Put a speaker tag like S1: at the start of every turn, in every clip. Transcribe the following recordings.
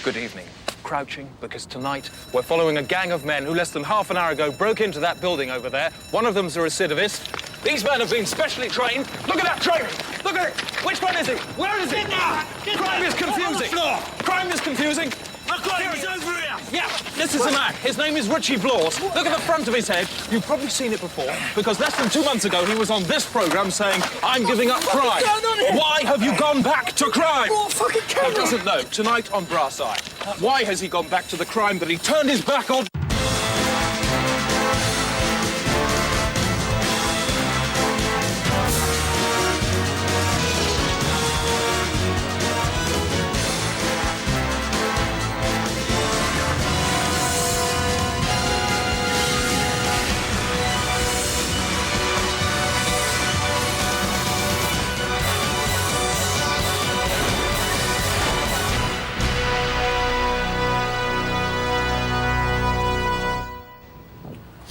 S1: Good evening. Crouching, because tonight we're following a gang of men who less than half an hour ago broke into that building over there. One of them's a recidivist. These men have been specially trained. Look at that training! Look at it! Which one is he? Where is he? Crime is confusing! Crime is confusing!
S2: I've got him, he's over here!
S1: Yeah, this is the man. His name is Richie Blawes. Look at the front of his head. You've probably seen it before, because less than 2 months ago he was on this programme saying, I'm giving up crime.
S2: What's going on here?
S1: Why have you gone back to crime?
S2: Oh, fucking
S1: He
S2: camera!
S1: doesn't know. Tonight on Brass Eye. Why has he gone back to the crime that he turned his back on?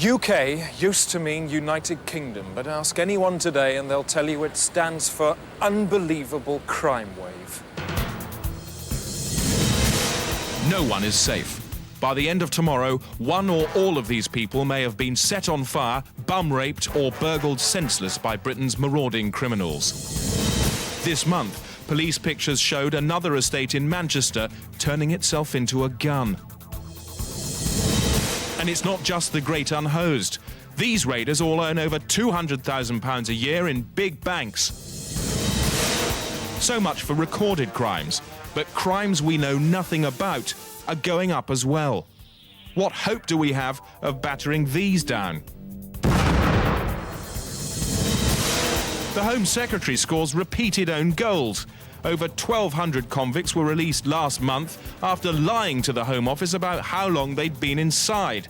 S1: UK used to mean United Kingdom, but ask anyone today and they'll tell you it stands for Unbelievable Crime Wave.
S3: No one is safe. By the end of tomorrow, one or all of these people may have been set on fire, bum-raped or burgled senseless by Britain's marauding criminals. This month, police pictures showed another estate in Manchester turning itself into a gun. And it's not just the great unhosed. These raiders all earn over £200,000 a year in big banks. So much for recorded crimes, but crimes we know nothing about are going up as well. What hope do we have of battering these down? The Home Secretary scores repeated own goals. Over 1,200 convicts were released last month after lying to the Home Office about how long they'd been inside.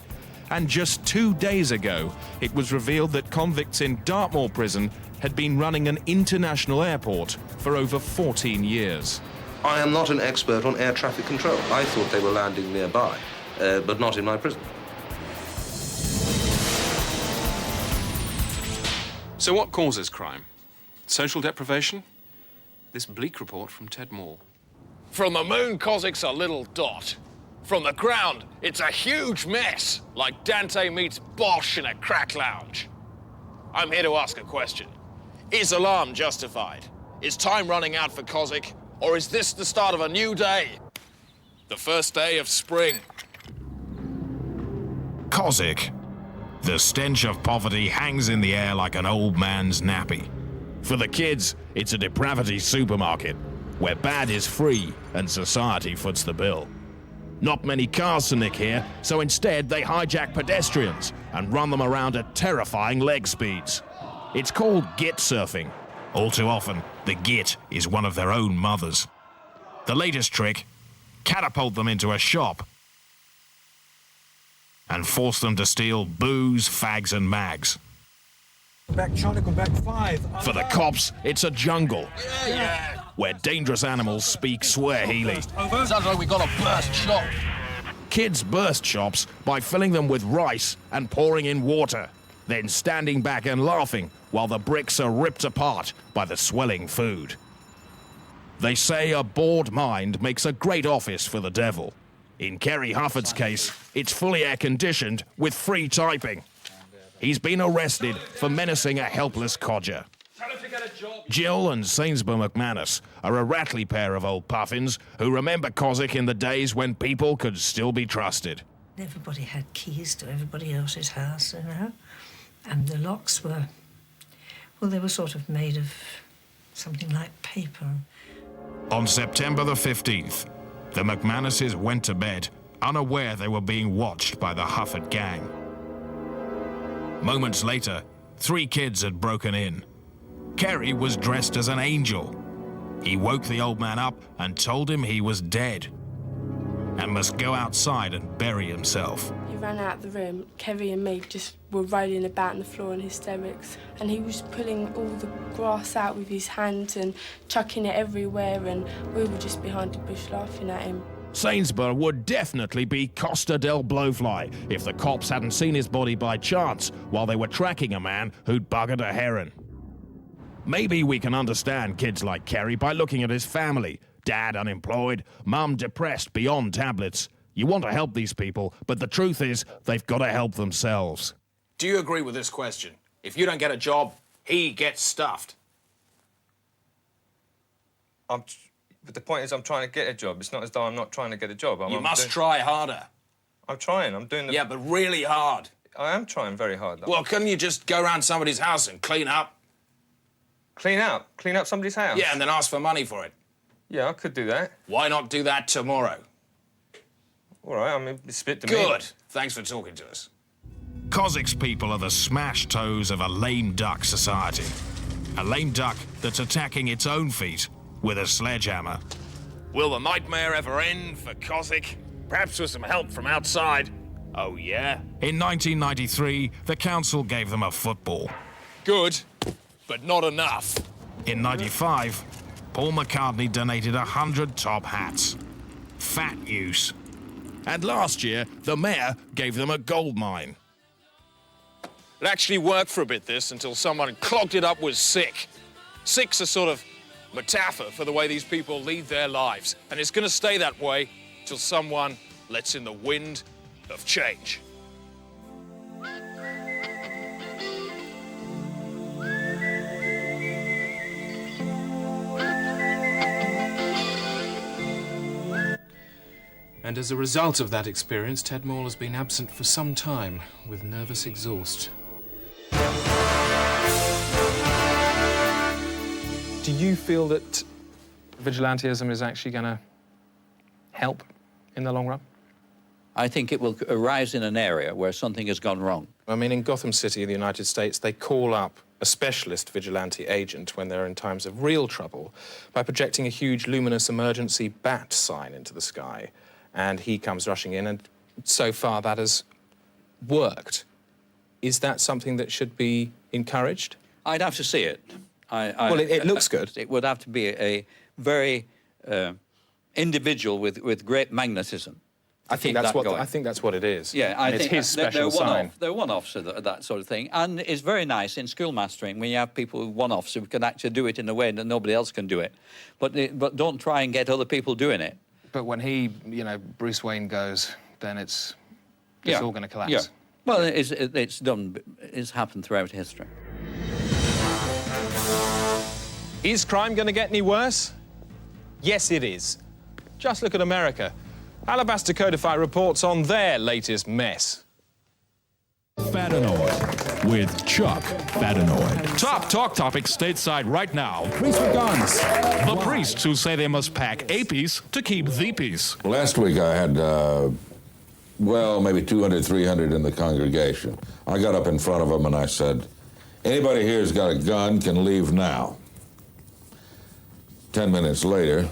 S3: And just 2 days ago, it was revealed that convicts in Dartmoor prison had been running an international airport for over 14 years.
S4: I am not an expert on air traffic control. I thought they were landing nearby, but not in my prison.
S3: So what causes crime? Social deprivation? This bleak report from Ted Moore.
S5: From the moon, Cossacks a little dot. From the ground, it's a huge mess, like Dante meets Bosch in a crack lounge. I'm here to ask a question. Is alarm justified? Is time running out for Cossack, or is this the start of a new day? The first day of spring.
S6: Cossack. The stench of poverty hangs in the air like an old man's nappy.
S7: For the kids, it's a depravity supermarket, where bad is free and society foots the bill. Not many cars to nick here, so instead they hijack pedestrians and run them around at terrifying leg speeds. It's called git surfing.
S6: All too often, the git is one of their own mothers. The latest trick, catapult them into a shop and force them to steal booze, fags and mags.
S2: Back Charlie, come back 5.
S7: For the cops, it's a jungle, where dangerous animals speak Swahili.
S5: Sounds like we got a burst shop.
S7: Kids burst shops by filling them with rice and pouring in water, then standing back and laughing while the bricks are ripped apart by the swelling food. They say a bored mind makes a great office for the devil. In Kerry Hufford's case, it's fully air-conditioned with free typing. He's been arrested for menacing a helpless codger. Jill and Sainsbury McManus are a rattly pair of old puffins who remember Cossack in the days when people could still be trusted.
S8: Everybody had keys to everybody else's house, you know, and the locks were, well, they were sort of made of something like paper.
S6: On September the 15th, the McManuses went to bed, unaware they were being watched by the Hufford gang. Moments later, 3 kids had broken in. Kerry was dressed as an angel. He woke the old man up and told him he was dead and must go outside and bury himself.
S9: He ran out of the room. Kerry and me just were rolling about on the floor in hysterics, and he was pulling all the grass out with his hands and chucking it everywhere, and we were just behind the bush laughing at him.
S7: Sainsbury would definitely be Costa del Blowfly if the cops hadn't seen his body by chance while they were tracking a man who'd buggered a heron. Maybe we can understand kids like Kerry by looking at his family, Dad unemployed, Mum depressed beyond tablets. You want to help these people, but the truth is they've got to help themselves.
S6: Do you agree with this question? If you don't get a job, he gets stuffed.
S10: But the point is I'm trying to get a job. It's not as though I'm not trying to get a job.
S6: You must try harder.
S10: I'm trying. I'm doing the...
S6: Yeah, but really hard.
S10: I am trying very hard.
S6: Well, couldn't you just go around somebody's house and clean up?
S10: Clean up? Clean up somebody's house?
S6: Yeah, and then ask for money for it.
S10: Yeah, I could do that.
S6: Why not do that tomorrow?
S10: All right, I mean, spit to me.
S6: Good. Thanks for talking to us. Cossacks people are the smash toes of a lame duck society. A lame duck that's attacking its own feet with a sledgehammer.
S5: Will the nightmare ever end for Cossack? Perhaps with some help from outside. Oh, yeah?
S6: In 1993, the council gave them a football.
S5: Good, but not enough.
S6: In 95, Paul McCartney donated 100 top hats. Fat use. And last year, the mayor gave them a gold mine.
S5: It actually worked for a bit, this, until someone clogged it up with sick. Sick's a sort of metaphor for the way these people lead their lives. And it's going to stay that way till someone lets in the wind of change.
S1: And as a result of that experience, Ted Maule has been absent for some time with nervous exhaust. Do you feel that vigilantism is actually going to help in the long run?
S11: I think it will arise in an area where something has gone wrong.
S1: I mean, in Gotham City, in the United States, they call up a specialist vigilante agent when they're in times of real trouble by projecting a huge luminous emergency bat sign into the sky. And he comes rushing in, and so far that has worked. Is that something that should be encouraged?
S11: I'd have to see it.
S1: Well, it looks good.
S11: It would have to be a very individual with great magnetism.
S1: I think that's what it is.
S11: Yeah, I think
S1: it's his special sign.
S11: They're one-offs of that sort of thing, and it's very nice in school mastering when you have people with one-offs who can actually do it in a way that nobody else can do it. But don't try and get other people doing it.
S1: But when he, Bruce Wayne goes, then it's all going to collapse.
S11: Yeah. Well, it's happened throughout history.
S1: Is crime going to get any worse? Yes, it is. Just look at America. Alabaster Codify reports on their latest mess.
S3: Fatanoid with Chuck Fatanoid. Top talk topics stateside right now.
S2: Priests with guns.
S3: The priests who say they must pack a peace to keep the peace.
S12: Last week I had, maybe 200, 300 in the congregation. I got up in front of them and I said, anybody here who's got a gun can leave now. 10 minutes later,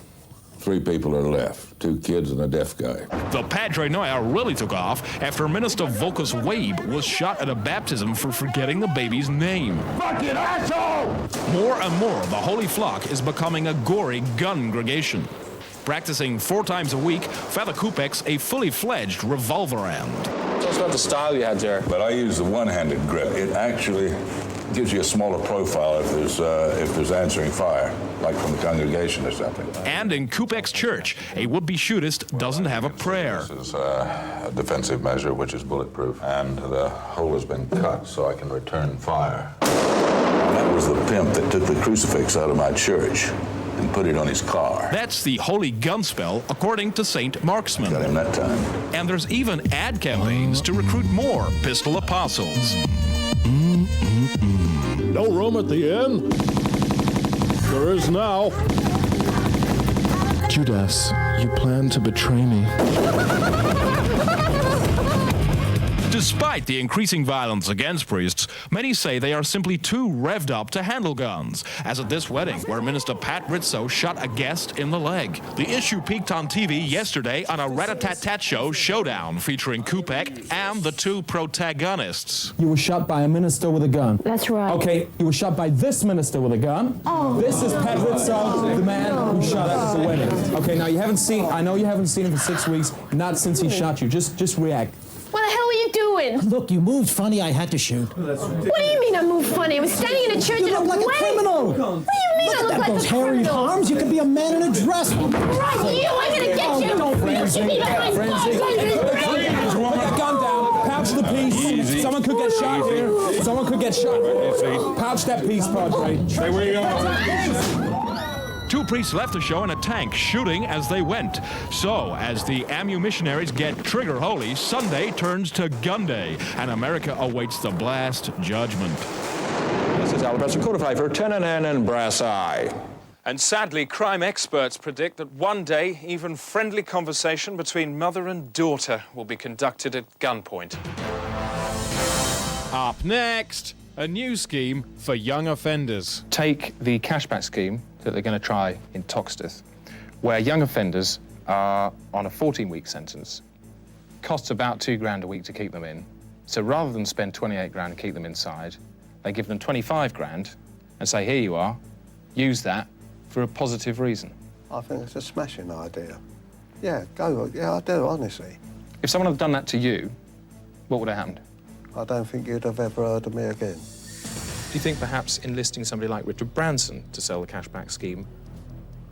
S12: 3 people are left, 2 kids and a deaf guy.
S3: The Padre Noir really took off after Minister Volkus Wabe was shot at a baptism for forgetting the baby's name.
S12: Fucking asshole!
S3: More and more, the Holy Flock is becoming a gory gun-gregation. Practicing 4 times a week, Father Kupek's a fully fledged revolver round.
S10: Tell us about the style you had there.
S12: But I use the one-handed grip. It actually gives you a smaller profile if there's answering fire, like from the congregation or something.
S3: And in Kupek's church, a would-be shootist doesn't have a prayer.
S12: This is a defensive measure which is bulletproof, and the hole has been cut so I can return fire. That was the pimp that took the crucifix out of my church and put it on his car.
S3: That's the holy gun spell, according to Saint Marksman.
S12: Got him that time.
S3: And there's even ad campaigns to recruit more pistol apostles.
S13: No room at the inn? There is now.
S14: Judas, you plan to betray me.
S3: Despite the increasing violence against priests, many say they are simply too revved up to handle guns, as at this wedding where Minister Pat Rizzo shot a guest in the leg. The issue peaked on TV yesterday on a rat-a-tat-tat show Showdown, featuring Kupek and the 2 protagonists.
S2: You were shot by a minister with a gun.
S15: That's right.
S2: Okay, you were shot by this minister with a gun.
S15: Oh.
S2: This is Pat Rizzo, the man who shot at the wedding. Okay, now I know you haven't seen him for 6 weeks, not since he shot you. Just react.
S15: What the hell were you doing?
S16: Look, you moved funny, I had to shoot.
S15: What do you mean I moved funny? I was standing in a church
S16: You
S15: in a
S16: look like a criminal!
S15: What do you mean I look like
S16: Those
S15: a
S16: hairy
S15: criminal?
S16: arms, you could be a man in a dress.
S15: Right, you! I'm gonna get you!
S2: Frenzy.
S15: You behind
S2: Frenzy.
S15: bars.
S2: Put that gun down. Pouch the piece. Someone could get shot here. Someone could get shot. Pouch that piece, Padre. Stay where you are.
S3: Two priests left the show in a tank, shooting as they went. So, as the AMU missionaries get trigger holy, Sunday turns to gun day, and America awaits the blast judgment.
S17: This is Albertson Quarterfifer, 10 and brass eye.
S1: And sadly, crime experts predict that one day, even friendly conversation between mother and daughter will be conducted at gunpoint.
S3: Up next, a new scheme for young offenders.
S1: Take the cashback scheme that they're going to try in Toxteth, where young offenders are on a 14-week sentence. Costs about £2 a week to keep them in. So rather than spend 28 grand and keep them inside, they give them 25 grand and say, here you are, use that for a positive reason.
S18: I think it's a smashing idea. Yeah, go. Yeah, I do, honestly.
S1: If someone had done that to you, what would have happened?
S18: I don't think you'd have ever heard of me again.
S1: Do you think perhaps enlisting somebody like Richard Branson to sell the cashback scheme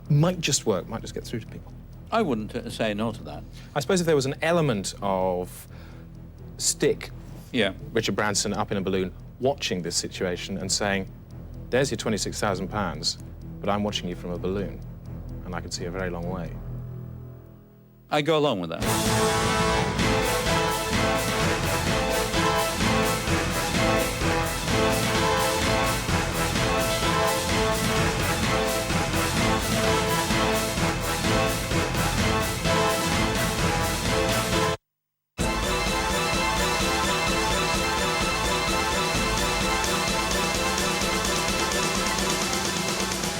S1: might just work, might just get through to people?
S11: I wouldn't say no to that.
S1: I suppose if there was an element of Richard Branson up in a balloon watching this situation and saying, there's your £26,000, but I'm watching you from a balloon, and I can see a very long way.
S11: I go along with that.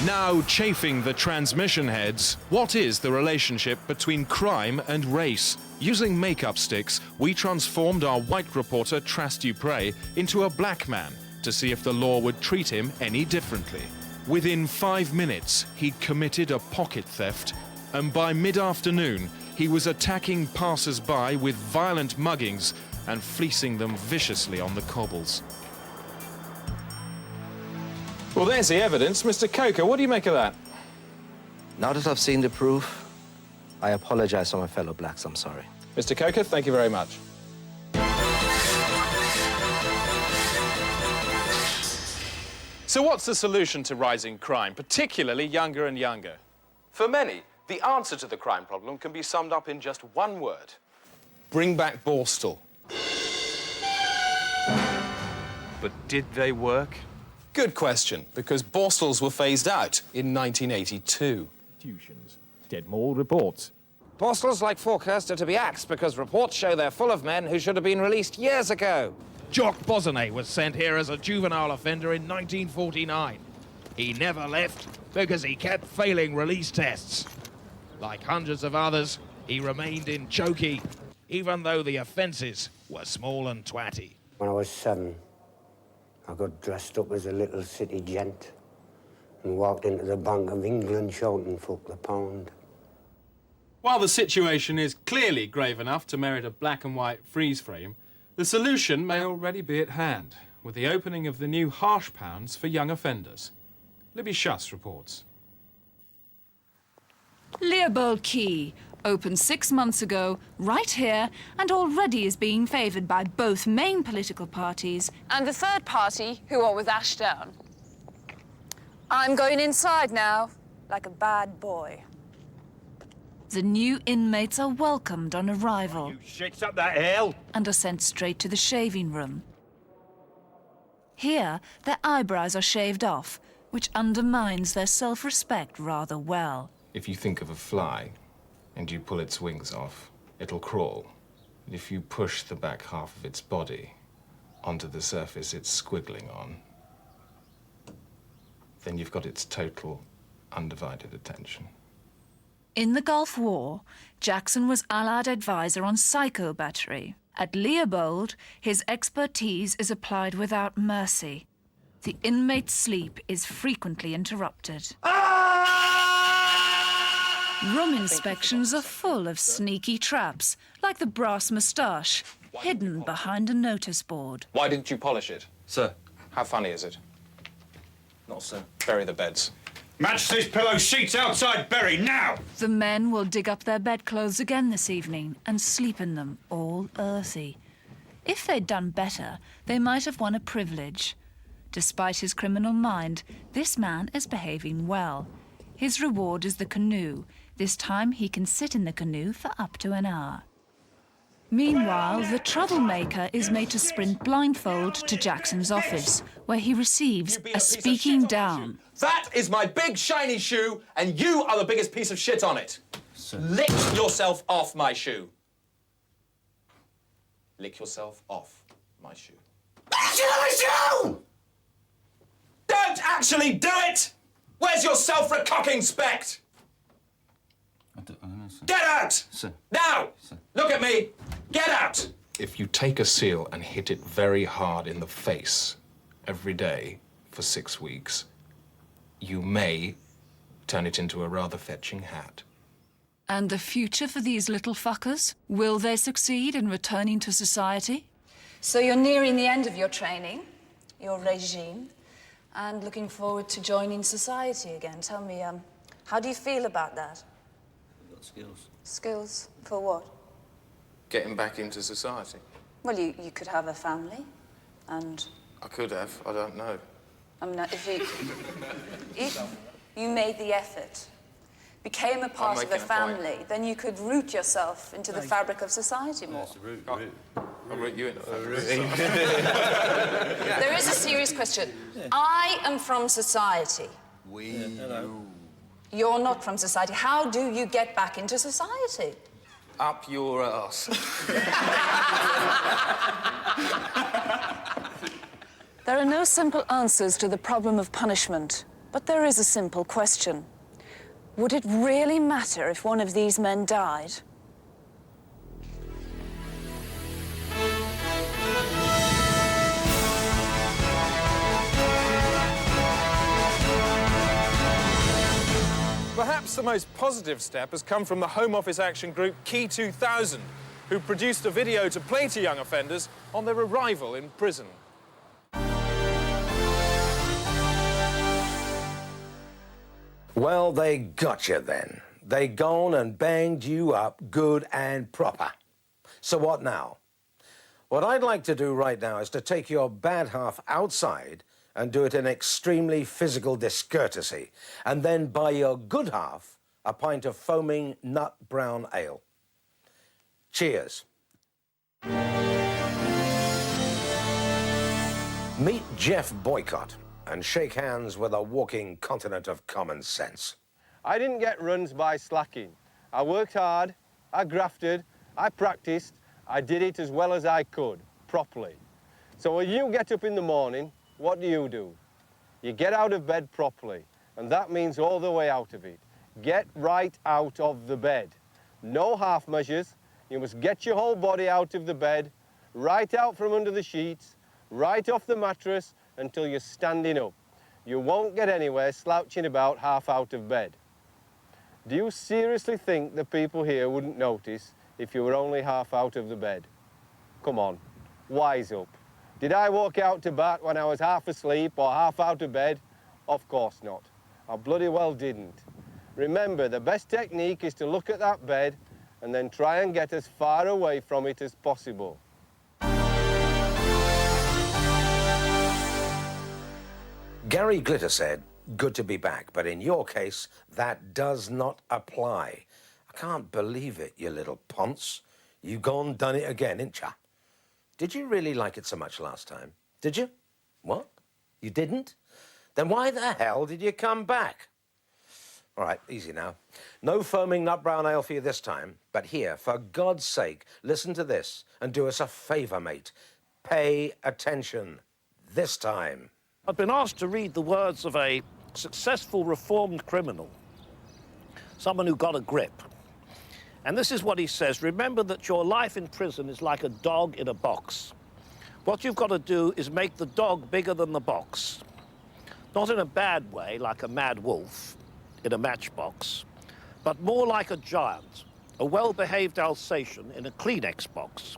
S3: Now chafing the transmission heads, what is the relationship between crime and race? Using makeup sticks, we transformed our white reporter, Tras Dupre, into a black man to see if the law would treat him any differently. Within 5 minutes, he'd committed a pocket theft, and by mid-afternoon, he was attacking passers-by with violent muggings and fleecing them viciously on the cobbles.
S1: Well, there's the evidence. Mr. Coker, what do you make of that?
S4: Now that I've seen the proof, I apologize to my fellow blacks. I'm sorry.
S1: Mr. Coker, thank you very much. So what's the solution to rising crime, particularly younger and younger? For many, the answer to the crime problem can be summed up in just one word. Bring back Borstal. But did they work? Good question, because Borstals were phased out in 1982.
S17: Get more reports.
S19: Borstals like Falkhurst are to be axed because reports show they're full of men who should have been released years ago.
S7: Jock Bosonnet was sent here as a juvenile offender in 1949. He never left because he kept failing release tests. Like hundreds of others, he remained in Chokey, even though the offences were small and twatty.
S20: When I was 7, I got dressed up as a little city gent and walked into the Bank of England shouting, "Fuck the pound."
S1: While the situation is clearly grave enough to merit a black and white freeze frame, the solution may already be at hand, with the opening of the new harsh pounds for young offenders. Libby Schuss reports.
S21: Leopold Quay, opened 6 months ago, right here, and already is being favoured by both main political parties.
S22: And the third party, who are with Ashdown. I'm going inside now, like a bad boy.
S21: The new inmates are welcomed on arrival.
S17: You shakes up that hell!
S21: And are sent straight to the shaving room. Here, their eyebrows are shaved off, which undermines their self-respect rather well.
S1: If you think of a fly and you pull its wings off, it'll crawl. And if you push the back half of its body onto the surface it's squiggling on, then you've got its total, undivided attention.
S21: In the Gulf War, Jackson was Allied advisor on psychobattery. At Leopold, his expertise is applied without mercy. The inmate's sleep is frequently interrupted. Room inspections are full of sneaky traps, like the brass moustache. hidden behind a notice board.
S1: Why didn't you polish it?
S8: Sir.
S1: How funny is it?
S8: Not so.
S1: Bury the beds.
S9: Majesty's pillow sheets outside, bury now!
S21: The men will dig up their bedclothes again this evening and sleep in them, all earthy. If they'd done better, they might have won a privilege. Despite his criminal mind, this man is behaving well. His reward is the canoe. This time he can sit in the canoe for up to an hour. Meanwhile, the troublemaker is made to sprint blindfold to Jackson's office, where he receives a speaking down.
S9: That is my big shiny shoe, and you are the biggest piece of shit on it.
S8: Sir.
S9: Lick yourself off my shoe. Lick yourself off my shoe. My shoe! Don't actually do it! Where's your self-recocking spect?
S8: I don't know, sir.
S9: Get out!
S8: Sir.
S9: Now!
S8: Sir.
S9: Look at me! Get out!
S1: If you take a seal and hit it very hard in the face every day for 6 weeks, you may turn it into a rather fetching hat.
S21: And the future for these little fuckers? Will they succeed in returning to society?
S22: So you're nearing the end of your training, your regime, and looking forward to joining society again. Tell me, how do you feel about that?
S8: I've got skills.
S22: Skills for what?
S5: Getting back into society.
S22: Well, you could have a family, and...
S5: I could have, I don't know.
S22: I mean, if you made the effort, became a part of a family, then you could root yourself into the fabric of society more.
S5: I'll root you in the fabric.
S22: There is a serious question. I am from society. You're not from society. How do you get back into society?
S5: Up your ass.
S22: There are no simple answers to the problem of punishment, but there is a simple question. Would it really matter if one of these men died?
S1: Perhaps the most positive step has come from the Home Office action group Key 2000, who produced a video to play to young offenders on their arrival in prison.
S23: Well, they got you then. They gone and banged you up good and proper. So what now? What I'd like to do right now is to take your bad half outside and do it in extremely physical discourtesy, and then buy your good half a pint of foaming nut brown ale. Cheers. Meet Jeff Boycott and shake hands with a walking continent of common sense.
S18: I didn't get runs by slacking. I worked hard, I grafted, I practiced, I did it as well as I could, properly. So when you get up in the morning, what do? You get out of bed properly, and that means all the way out of it. Get right out of the bed. No half measures. You must get your whole body out of the bed, right out from under the sheets, right off the mattress until you're standing up. You won't get anywhere slouching about half out of bed. Do you seriously think the people here wouldn't notice if you were only half out of the bed? Come on, wise up. Did I walk out to bat when I was half asleep or half out of bed? Of course not. I bloody well didn't. Remember, the best technique is to look at that bed and then try and get as far away from it as possible.
S23: Gary Glitter said, good to be back, but in your case, that does not apply. I can't believe it, you little ponce. You gone done it again, ain't ya? Did you really like it so much last time? Did you? What? You didn't? Then why the hell did you come back? All right, easy now. No foaming nut brown ale for you this time, but here, for God's sake, listen to this and do us a favour, mate. Pay attention this time.
S24: I've been asked to read the words of a successful reformed criminal, someone who got a grip. And this is what he says: remember that your life in prison is like a dog in a box. What you've got to do is make the dog bigger than the box. Not in a bad way, like a mad wolf in a matchbox, but more like a giant, a well-behaved Alsatian in a Kleenex box.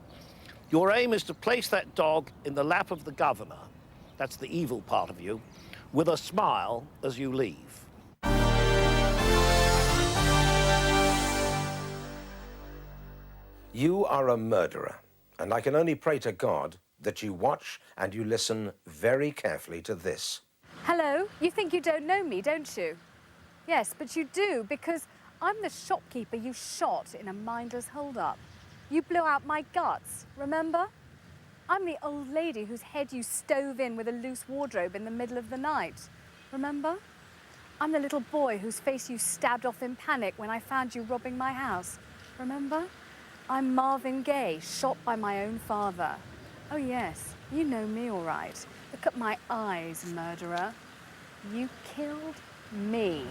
S24: Your aim is to place that dog in the lap of the governor, that's the evil part of you, with a smile as you leave.
S23: You are a murderer, and I can only pray to God that you watch and you listen very carefully to this.
S6: Hello, you think you don't know me, don't you? Yes, but you do, because I'm the shopkeeper you shot in a mindless hold-up. You blew out my guts, remember? I'm the old lady whose head you stove in with a loose wardrobe in the middle of the night, remember? I'm the little boy whose face you stabbed off in panic when I found you robbing my house, remember? I'm Marvin Gaye, shot by my own father. Oh yes, you know me all right. Look at my eyes, murderer. You killed me.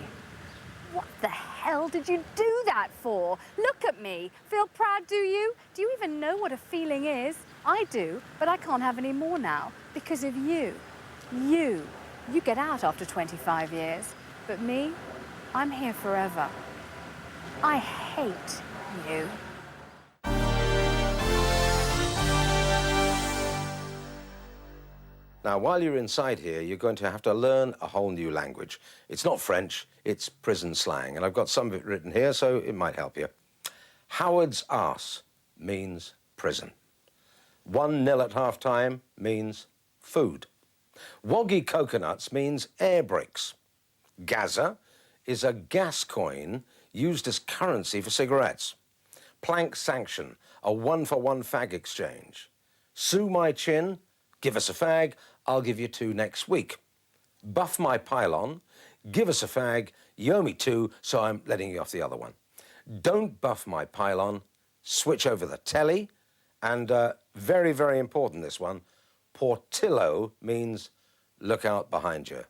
S6: What the hell did you do that for? Look at me. Feel proud, do you? Do you even know what a feeling is? I do, but I can't have any more now because of you. You get out after 25 years. But me, I'm here forever. I hate you.
S23: Now, while you're inside here, you're going to have to learn a whole new language. It's not French, it's prison slang, and I've got some of it written here, so it might help you. Howard's arse means prison. 1-0 at half-time means food. Woggy coconuts means air brakes. Gaza is a gas coin used as currency for cigarettes. Plank sanction, a 1-for-1 fag exchange. Sue my chin, give us a fag, I'll give you 2 next week. Buff my pylon, give us a fag, you owe me 2, so I'm letting you off the other one. Don't buff my pylon, switch over the telly, and very, very important, this one, Portillo means look out behind you.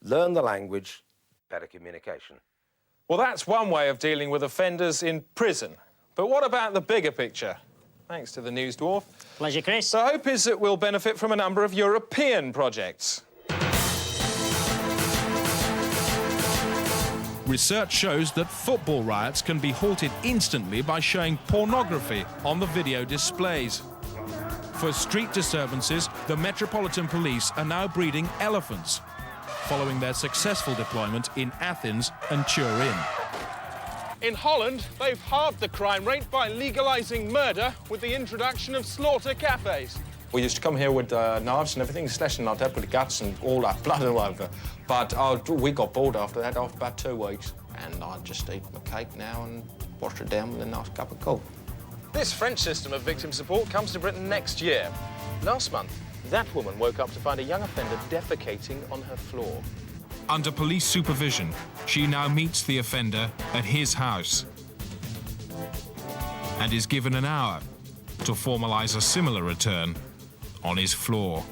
S23: Learn the language, better communication.
S1: Well, that's one way of dealing with offenders in prison. But what about the bigger picture? Thanks to the News Dwarf.
S10: Pleasure, Chris.
S1: The hope is that we'll benefit from a number of European projects.
S3: Research shows that football riots can be halted instantly by showing pornography on the video displays. For street disturbances, the Metropolitan Police are now breeding elephants, following their successful deployment in Athens and Turin.
S1: In Holland, they've halved the crime rate by legalising murder with the introduction of slaughter cafes.
S12: We used to come here with knives and everything, slashing our dead with the guts and all that blood all over. But we got bored after that, after about 2 weeks. And I just eat my cake now and wash it down with a nice cup of coke.
S1: This French system of victim support comes to Britain next year. Last month, that woman woke up to find a young offender defecating on her floor.
S3: Under police supervision, she now meets the offender at his house and is given an hour to formalise a similar return on his floor.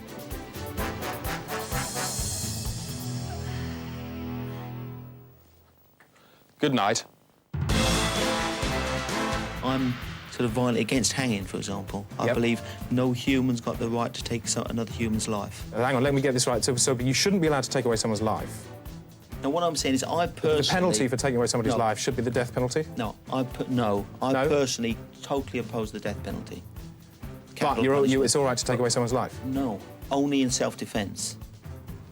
S1: Good night.
S8: I'm sort of violently against hanging, for example. I believe no human's got the right to take another human's life.
S12: Hang on, let me get this right. So you shouldn't be allowed to take away someone's life?
S8: Now, what I'm saying is I personally...
S12: The penalty for taking away somebody's life should be the death penalty?
S8: No, I personally totally oppose the death penalty.
S12: But it's all right to take away someone's life?
S8: No, only in self-defence.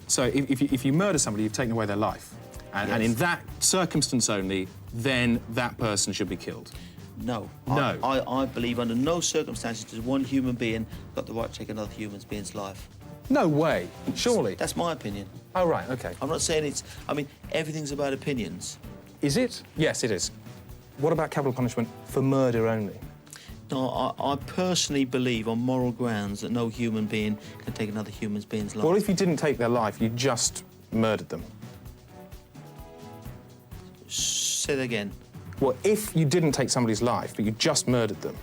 S12: So if you murder somebody, you've taken away their life. And in that circumstance only, then that person should be killed?
S8: No.
S12: No.
S8: I believe under no circumstances does one human being got the right to take another human being's life.
S12: No way, surely.
S8: That's my opinion.
S12: Oh, right, OK.
S8: I'm not saying it's... I mean, everything's about opinions.
S12: Is it? Yes, it is. What about capital punishment for murder only?
S8: No, I personally believe on moral grounds that no human being can take another human being's life.
S12: Well, if you didn't take their life, you just murdered them.
S8: Say that again.
S12: Well, if you didn't take somebody's life, but you just murdered them,